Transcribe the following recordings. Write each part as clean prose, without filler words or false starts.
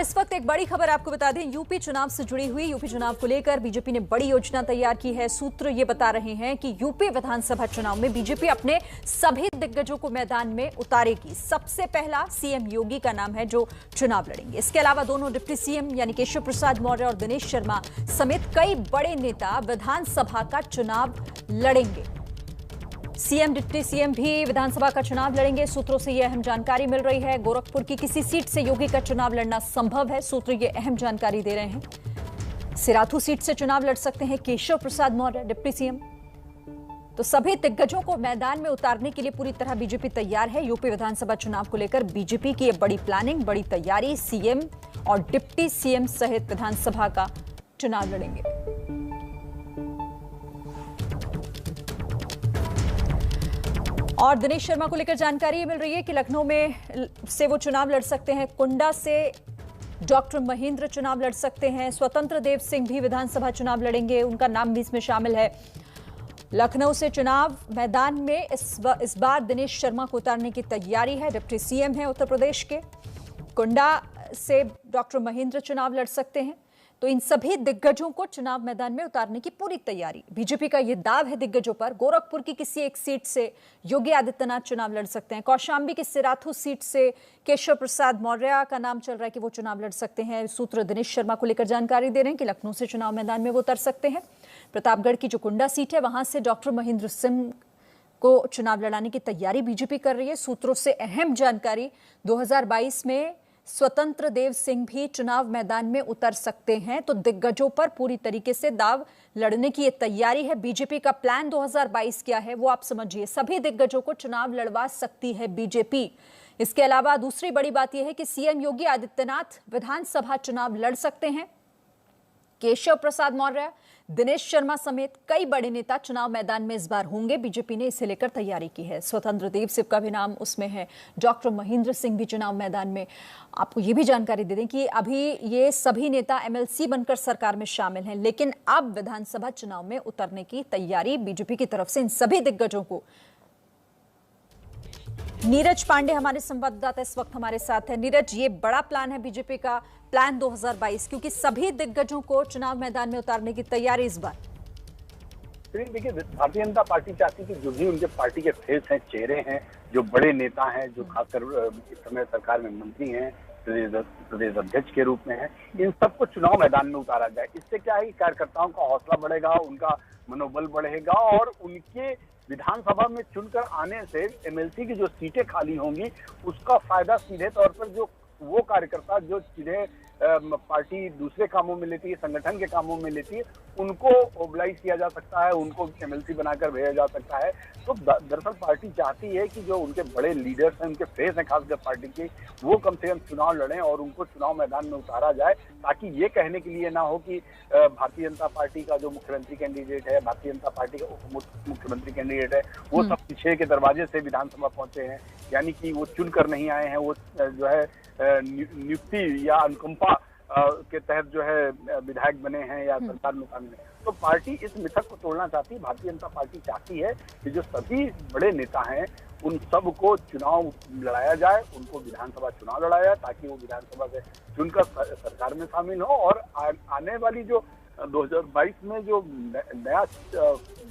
इस वक्त एक बड़ी खबर आपको बता दें, यूपी चुनाव से जुड़ी हुई। यूपी चुनाव को लेकर बीजेपी ने बड़ी योजना तैयार की है। सूत्र ये बता रहे हैं कि यूपी विधानसभा चुनाव में बीजेपी अपने सभी दिग्गजों को मैदान में उतारेगी। सबसे पहला सीएम योगी का नाम है जो चुनाव लड़ेंगे। इसके अलावा दोनों डिप्टी सीएम यानी केशव प्रसाद मौर्य और दिनेश शर्मा समेत कई बड़े नेता विधानसभा का चुनाव लड़ेंगे। सीएम डिप्टी सीएम भी विधानसभा का चुनाव लड़ेंगे। सूत्रों से यह अहम जानकारी मिल रही है। गोरखपुर की किसी सीट से योगी का चुनाव लड़ना संभव है। सूत्र ये अहम जानकारी दे रहे हैं। सिराथू सीट से चुनाव लड़ सकते हैं केशव प्रसाद मौर्य डिप्टी सीएम। तो सभी दिग्गजों को मैदान में उतारने के लिए पूरी तरह बीजेपी तैयार है। यूपी विधानसभा चुनाव को लेकर बीजेपी की यह बड़ी प्लानिंग, बड़ी तैयारी। सीएम और डिप्टी सीएम सहित विधानसभा का चुनाव लड़ेंगे। और दिनेश शर्मा को लेकर जानकारी मिल रही है कि लखनऊ में से वो चुनाव लड़ सकते हैं। कुंडा से डॉक्टर महेंद्र चुनाव लड़ सकते हैं। स्वतंत्र देव सिंह भी विधानसभा चुनाव लड़ेंगे, उनका नाम भी इसमें शामिल है। लखनऊ से चुनाव मैदान में इस बार दिनेश शर्मा को उतारने की तैयारी है। डिप्टी सीएम है उत्तर प्रदेश के। कुंडा से डॉक्टर महेंद्र चुनाव लड़ सकते हैं। तो इन सभी दिग्गजों को चुनाव मैदान में उतारने की पूरी तैयारी। बीजेपी का यह दाव है दिग्गजों पर। गोरखपुर की किसी एक सीट से योगी आदित्यनाथ चुनाव लड़ सकते हैं। कौशाम्बी की सिराथू सीट से केशव प्रसाद मौर्य का नाम चल रहा है कि वो चुनाव लड़ सकते हैं। सूत्र दिनेश शर्मा को लेकर जानकारी दे रहे हैं कि लखनऊ से चुनाव मैदान में वो उतर सकते हैं। प्रतापगढ़ की जो कुंडा सीट है वहां से डॉक्टर महेंद्र सिंह को चुनाव लड़ाने की तैयारी बीजेपी कर रही है। सूत्रों से अहम जानकारी, 2022 में स्वतंत्र देव सिंह भी चुनाव मैदान में उतर सकते हैं। तो दिग्गजों पर पूरी तरीके से दाव लड़ने की ये तैयारी है। बीजेपी का प्लान 2022 क्या है वो आप समझिए। सभी दिग्गजों को चुनाव लड़वा सकती है बीजेपी। इसके अलावा दूसरी बड़ी बात यह है कि सीएम योगी आदित्यनाथ विधानसभा चुनाव लड़ सकते हैं। केशव प्रसाद मौर्य, दिनेश शर्मा समेत कई बड़े नेता चुनाव मैदान में इस बार होंगे। बीजेपी ने इसे लेकर तैयारी की है। स्वतंत्र देव सिंह का भी नाम उसमें है। डॉक्टर महेंद्र सिंह भी चुनाव मैदान में। आपको ये भी जानकारी दे दें कि अभी ये सभी नेता एमएलसी बनकर सरकार में शामिल हैं, लेकिन अब विधानसभा चुनाव में उतरने की तैयारी बीजेपी की तरफ से इन सभी दिग्गजों को। नीरज पांडे हमारे संवाददाता इस वक्त हमारे साथ है। नीरज, ये बड़ा प्लान है बीजेपी का, प्लान 2022, क्योंकि सभी दिग्गजों को चुनाव मैदान में उतारने की तैयारी इस बार। देखिए, भारतीय जनता पार्टी चाहती है कि जो भी उनके पार्टी के फेस हैं, चेहरे हैं, जो बड़े नेता हैं, जो खासकर इस समय सरकार में मंत्री हैं, प्रदेश अध्यक्ष के रूप में हैं, इन सबको चुनाव मैदान में उतारा जाए। इससे क्या है कि कार्यकर्ताओं का हौसला बढ़ेगा, उनका मनोबल बढ़ेगा और उनके विधानसभा में चुनकर आने से एमएलसी की जो सीटें खाली होंगी उसका फायदा सीधे तौर पर जो वो कार्यकर्ता जो सीधे पार्टी दूसरे कामों में लेती है, संगठन के कामों में लेती है, उनको मोबिलाइज किया जा सकता है, उनको एमएलसी बनाकर भेजा जा सकता है। तो दरअसल पार्टी चाहती है कि जो उनके बड़े लीडर्स हैं, उनके फेस हैं खासकर पार्टी के, वो कम से कम चुनाव लड़ें और उनको चुनाव मैदान में उतारा जाए, ताकि ये कहने के लिए ना हो कि भारतीय जनता पार्टी का जो मुख्यमंत्री कैंडिडेट है, भारतीय जनता पार्टी का उप मुख्यमंत्री कैंडिडेट है, वो सब पीछे के दरवाजे से विधानसभा पहुंचे हैं, यानी कि वो चुनकर नहीं आए हैं, वो जो है नियुक्ति या अनुकंपा के तहत जो है विधायक बने हैं या सरकार में शामिल है। तो पार्टी इस मिथक को तोड़ना चाहती है। भारतीय जनता पार्टी चाहती है कि जो सभी बड़े नेता हैं उन सब को चुनाव लड़ाया जाए, उनको विधानसभा चुनाव लड़ाया जाए, ताकि वो विधानसभा से चुनकर सरकार में शामिल हो और आने वाली जो 2022 में जो नया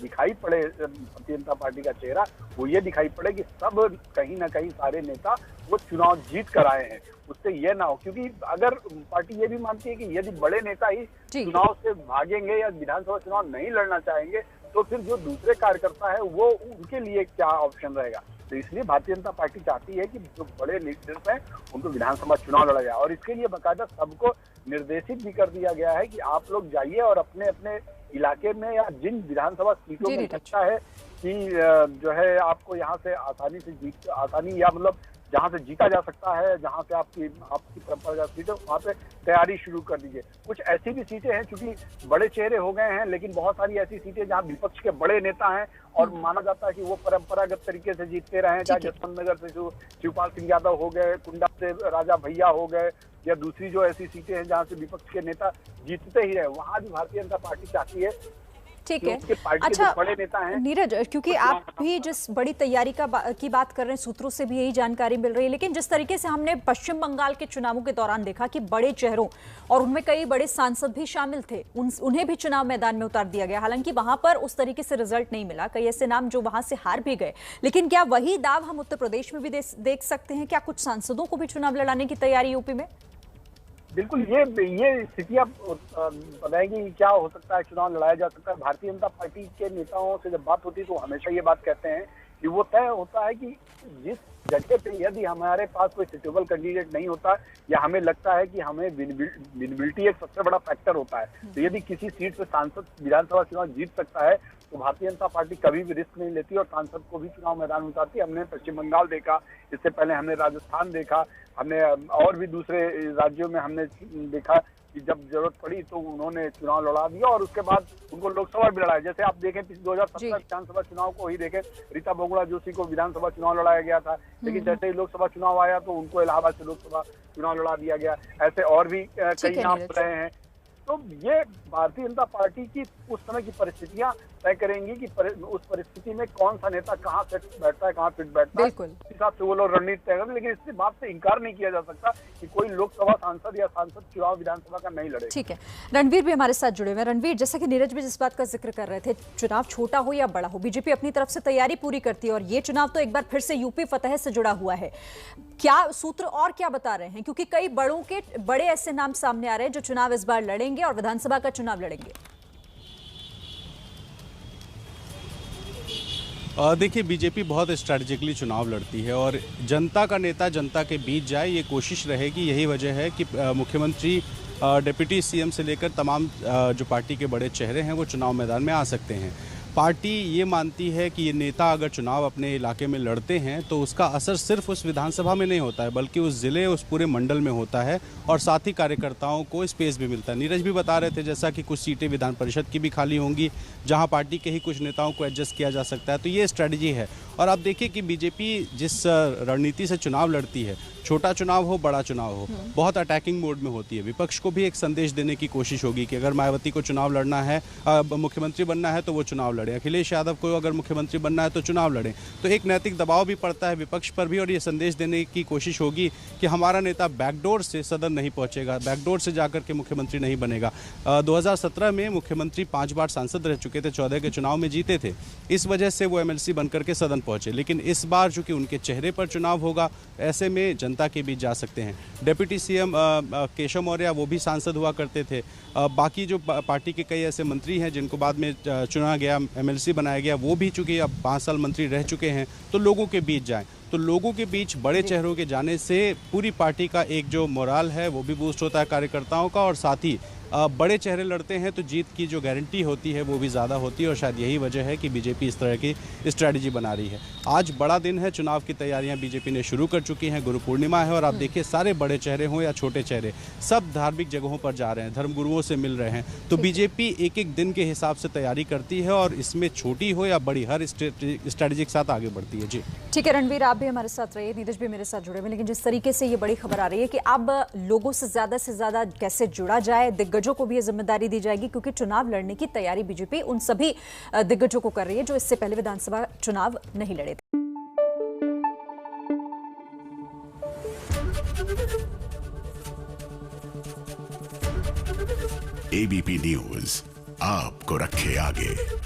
दिखाई पड़े भारतीय जनता पार्टी का चेहरा, वो ये दिखाई पड़े कि सब कहीं ना कहीं सारे नेता वो चुनाव जीत कर आए हैं। उससे ये ना हो, क्योंकि अगर पार्टी ये भी मानती है कि यदि बड़े नेता ही चुनाव से भागेंगे या विधानसभा चुनाव नहीं लड़ना चाहेंगे तो फिर जो दूसरे कार्यकर्ता है वो उनके लिए क्या ऑप्शन रहेगा। तो इसलिए भारतीय जनता पार्टी चाहती है कि जो बड़े लीडर्स हैं उनको विधानसभा चुनाव लड़ा जाए और इसके लिए बाकायदा सबको निर्देशित भी कर दिया गया है कि आप लोग जाइए और अपने अपने इलाके में या जिन विधानसभा सीटों में लगता है कि जो है आपको यहाँ से आसानी या मतलब जहाँ से जीता जा सकता है, जहाँ से आपकी परंपरागत सीटें, वहाँ पे तैयारी शुरू कर दीजिए। कुछ ऐसी भी सीटें हैं, चूंकि बड़े चेहरे हो गए हैं, लेकिन बहुत सारी ऐसी सीटें जहाँ विपक्ष के बड़े नेता हैं और माना जाता है कि वो परंपरागत तरीके से जीतते रहे, चाहे जसवंत नगर से शिवपाल सिंह यादव हो गए, कुंडा से राजा भैया हो गए, या दूसरी जो ऐसी सीटें हैं जहाँ से विपक्ष के नेता जीतते ही रहे, वहाँ भी भारतीय जनता पार्टी चाहती है ठीक है। उनके पार्टी के अच्छा जो बड़े नेता हैं नीरज, क्योंकि आप भी जिस बड़ी तैयारी की बात कर रहे हैं, सूत्रों से भी यही जानकारी मिल रही है, लेकिन जिस तरीके से हमने पश्चिम बंगाल के चुनावों के दौरान देखा कि बड़े चेहरों और उनमें कई बड़े सांसद भी शामिल थे, उन्हें भी चुनाव मैदान में उतार दिया गया। हालांकि वहां पर उस तरीके से रिजल्ट नहीं मिला, कई ऐसे नाम जो वहां से हार भी गए, लेकिन क्या वही दाव हम उत्तर प्रदेश में भी देख सकते हैं? क्या कुछ सांसदों को भी चुनाव लड़ाने की तैयारी यूपी में? बिल्कुल, ये स्थितियां बताएंगी क्या हो सकता है, चुनाव लड़ाया जा सकता है। भारतीय जनता पार्टी के नेताओं से जब बात होती है तो हमेशा ये बात कहते हैं कि वो तय होता है कि जिस जगह पे यदि हमारे पास कोई सुटेबल कैंडिडेट नहीं होता या हमें लगता है कि हमें विजिबिलिटी एक सबसे बड़ा फैक्टर होता है, तो यदि किसी सीट पे सांसद विधानसभा चुनाव जीत सकता है तो भारतीय जनता पार्टी कभी भी रिस्क नहीं लेती और सांसद को भी चुनाव मैदान में उतारती। हमने पश्चिम बंगाल देखा, इससे पहले हमने राजस्थान देखा, हमने और भी दूसरे राज्यों में हमने देखा कि जब जरूरत पड़ी तो उन्होंने चुनाव लड़ा दिया और उसके बाद उनको लोकसभा भी लड़ाया। जैसे आप देखें 2017 विधानसभा चुनाव को ही देखें, रीता बहुगुणा जोशी को विधानसभा चुनाव लड़ाया गया था, लेकिन जैसे ही लोकसभा चुनाव आया तो उनको इलाहाबाद से लोकसभा चुनाव लड़ा दिया गया। ऐसे और भी कई नाम रहे हैं। तो ये भारतीय जनता पार्टी की उस समय की परिस्थितियां तय करेंगी कि उस परिस्थिति में कौन सा नेता कहाँ फिट बैठता है, कहाँ फिट बैठता है, इस हिसाब से वो लोग रणनीति तय करेंगे। लेकिन इस बात से इनकार नहीं किया जा सकता कि कोई लोकसभा सांसद या सांसद चुनाव विधानसभा का नहीं लड़े। ठीक है, रणवीर भी हमारे साथ जुड़े हुए हैं। रणवीर, जैसा कि नीरज भी जिस बात का जिक्र कर रहे थे, चुनाव छोटा हो या बड़ा हो, बीजेपी अपनी तरफ से तैयारी पूरी करती है और ये चुनाव तो एक बार फिर से यूपी फतह से जुड़ा हुआ है। क्या सूत्र और क्या बता रहे हैं, क्योंकि कई बड़े ऐसे नाम सामने आ रहे हैं जो चुनाव इस बार लड़ेंगे और विधानसभा का चुनाव लड़ेंगे? देखिए, बीजेपी बहुत स्ट्रैटेजिकली चुनाव लड़ती है और जनता का नेता जनता के बीच जाए, ये कोशिश रहेगी। यही वजह है कि मुख्यमंत्री, डिप्टी सीएम से लेकर तमाम जो पार्टी के बड़े चेहरे हैं वो चुनाव मैदान में आ सकते हैं। पार्टी ये मानती है कि ये नेता अगर चुनाव अपने इलाके में लड़ते हैं तो उसका असर सिर्फ उस विधानसभा में नहीं होता है, बल्कि उस ज़िले, उस पूरे मंडल में होता है और साथ ही कार्यकर्ताओं को स्पेस भी मिलता है। नीरज भी बता रहे थे जैसा कि कुछ सीटें विधान परिषद की भी खाली होंगी जहां पार्टी के ही कुछ नेताओं को एडजस्ट किया जा सकता है। तो ये स्ट्रैटेजी है। और आप देखिए कि बीजेपी जिस रणनीति से चुनाव लड़ती है, छोटा चुनाव हो बड़ा चुनाव हो, बहुत अटैकिंग मोड में होती है। विपक्ष को भी एक संदेश देने की कोशिश होगी कि अगर मायावती को चुनाव लड़ना है, मुख्यमंत्री बनना है तो वो चुनाव लड़े, अखिलेश यादव को अगर मुख्यमंत्री बनना है तो चुनाव लड़े। तो एक नैतिक दबाव भी पड़ता है विपक्ष पर भी और ये संदेश देने की कोशिश होगी कि हमारा नेता बैकडोर से सदन नहीं पहुंचेगा, बैकडोर से जाकर के मुख्यमंत्री नहीं बनेगा। 2017 में मुख्यमंत्री 5 बार सांसद रह चुके थे, 14 के चुनाव में जीते थे, इस वजह से वो एमएलसी बनकर के सदन पहुंचे। लेकिन इस बार चूंकि उनके चेहरे पर चुनाव होगा, ऐसे में जनता के बीच जा सकते हैं। डिप्टी सीएम केशव मौर्य वो भी सांसद हुआ करते थे। बाकी जो पार्टी के कई ऐसे मंत्री हैं जिनको बाद में चुना गया, एमएलसी बनाया गया, वो भी चूंकि अब 5 साल मंत्री रह चुके हैं, तो लोगों के बीच जाएं। तो लोगों के बीच बड़े चेहरों के जाने से पूरी पार्टी का एक जो मोराल है वो भी बूस्ट होता है कार्यकर्ताओं का, और साथ ही बड़े चेहरे लड़ते हैं तो जीत की जो गारंटी होती है वो भी ज़्यादा होती है। और शायद यही वजह है कि बीजेपी इस तरह की स्ट्रैटेजी बना रही है। आज बड़ा दिन है, चुनाव की तैयारियां बीजेपी ने शुरू कर चुकी हैं, गुरु पूर्णिमा है और आप देखिए सारे बड़े चेहरे हों या छोटे चेहरे, सब धार्मिक जगहों पर जा रहे हैं, धर्मगुरुओं से मिल रहे हैं। तो बीजेपी एक एक दिन के हिसाब से तैयारी करती है और इसमें छोटी हो या बड़ी, हर स्ट्रैटेजी के साथ आगे बढ़ती है। जी ठीक है रणवीर, आप भी हमारे साथ रहिए, नीरज भी मेरे साथ जुड़े हुए। लेकिन जिस तरीके से ये बड़ी खबर आ रही है कि अब लोगों से ज्यादा कैसे जुड़ा जाए, दिग्गजों को भी ये जिम्मेदारी दी जाएगी, क्योंकि चुनाव लड़ने की तैयारी बीजेपी उन सभी दिग्गजों को कर रही है जो इससे पहले विधानसभा चुनाव नहीं लड़े थे। एबीपी न्यूज आपको रखे आगे।